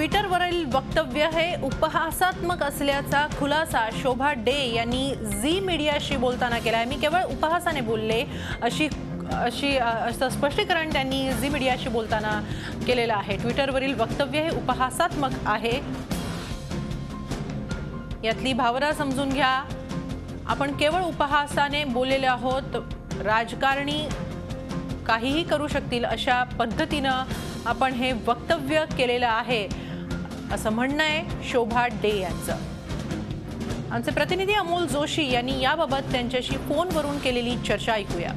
ट्विटरवरील वक्तव्य हे उपहासात्मक असल्याचा खुलासा शोभा डे यांनी झी मीडियाशी बोलताना केला आहे। मी केवळ उपहासाने बोलले असं स्पष्टीकरण त्यांनी झी मीडियाशी बोलताना केलेलं आहे। ट्विटरवरील वक्तव्य हे उपहासात्मक आहे, यातली भावना समजून घ्या। आपण केवळ उपहासाने बोललेले आहोत, राजकारणी काहीही करू शकतील अशा पद्धतीनं आपण हे वक्तव्य केलेलं आहे असं म्हणणं आहे शोभा डे यांचं। आमचे प्रतिनिधी अमोल जोशी यांनी याबाबत त्यांच्याशी फोनवरून केलेली चर्चा ऐकूया।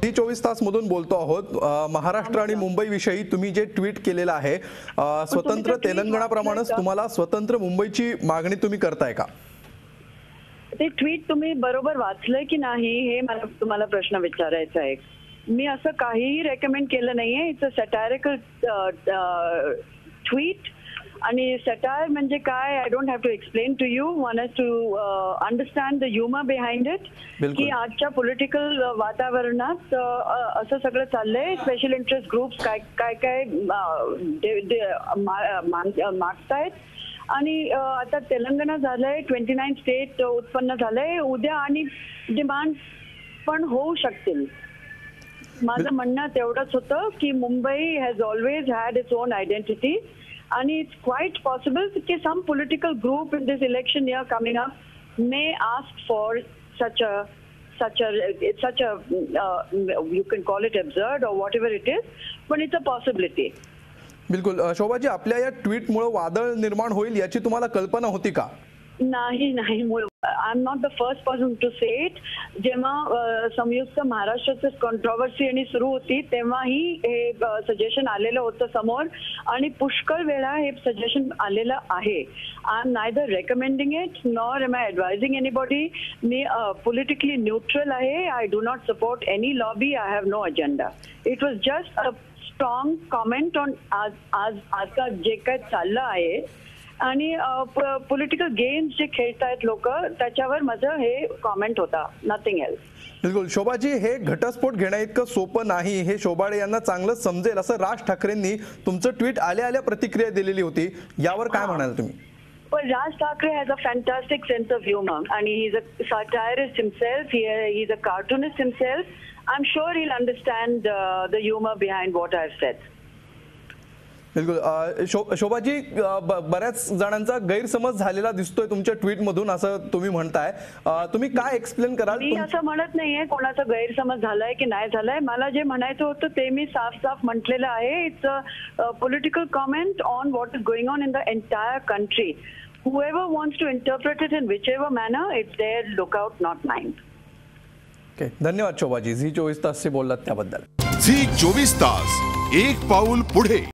24 तास मधून बोलतो आहोत। महाराष्ट्र आणि मुंबई विषयी तुम्ही जे ट्विट केलेलं आहे, स्वतंत्र तेलंगणाप्रमाणेच तुम्हाला स्वतंत्र मुंबईची मागणी तुम्ही करताय का? ते ट्विट तुम्ही बरोबर वाचलंय की नाही हे मला तुम्हाला प्रश्न विचारायचा आहे। मी असं काहीही रेकमेंड केलं नाहीये। इट्स अ सॅटायरिकल ट्वीट आणि सॅटायर म्हणजे काय, I don't have to explain to you, one has to understand the humour behind it की आजच्या पॉलिटिकल वातावरणात असं सगळं चाललंय। स्पेशल इंटरेस्ट ग्रुप्स काय काय मागतायत आणि आता तेलंगणा झालंय, 29 स्टेट उत्पन्न झालंय, उद्या आणि डिमांड पण होऊ शकतील। माझं म्हणणं तेवढंच होतं की Mumbai has always had its own identity आणि इट्स क्वाइट पॉसिबल की some political group in this election year coming up may ask for such a you can call it absurd or whatever it is, but it's a possibility. बिलकुल शोभाजी, आपल्या या ट्विटमुळे वादळ निर्माण होईल याची तुम्हाला कल्पना होती का? नाही, I am not the first person to say it. जेव्हा संयुक्त महाराष्ट्राचं कॉन्ट्रोवर्सी आणि सुरू होती तेव्हाही हे सजेशन आलेलं होतं समोर आणि पुष्कळ वेळा हे सजेशन आलेलं आहे। I am neither recommending it nor am I advising anybody. मी पॉलिटिकली न्यूट्रल आहे। I do not support any lobby, I have no agenda. It was just a strong comment on आज जे काय चाललं आहे आणि पॉलिटिकल गेम्स जे खेळतायत लोक, त्याच्यावर माझं हे कॉमेंट होता, नथिंग एल्स। बिलकुल शोभाजी, हे घटस्फोट घेण्या इतकं सोपं नाही हे शोभा डे यांना चांगलं समजेल असं राज ठाकरेंनी तुमचं ट्विट आल्या प्रतिक्रिया दिलेली होती, यावर काय म्हणाल तुम्ही? पण Raj Thackeray has a fantastic sense of humour आणि he is a satirist himself, he is a cartoonist himself. I'm sure he'll understand the humor behind what I've said. बिलकुल शोभाजी, बऱ्याच जणांचा गैरसमज झालेला दिसतोय तुमच्या ट्विट मधून असं तुम्ही म्हणताय, तुम्ही काय एक्सप्लेन कराल? मी असं म्हणत नाहीये कोणाचा गैरसमज झालाय की नाही झालाय। मला जे म्हणायचं होतं ते मी साफ म्हटलेलं आहे। It's a political comment on what is going on in the entire country. Whoever wants to interpret it in whichever manner, it's their lookout, not mine. धन्यवाद शोभाजी, झी 24 तास से बोललात त्याबद्दल। झी 24 तास, एक पाऊल पुढे।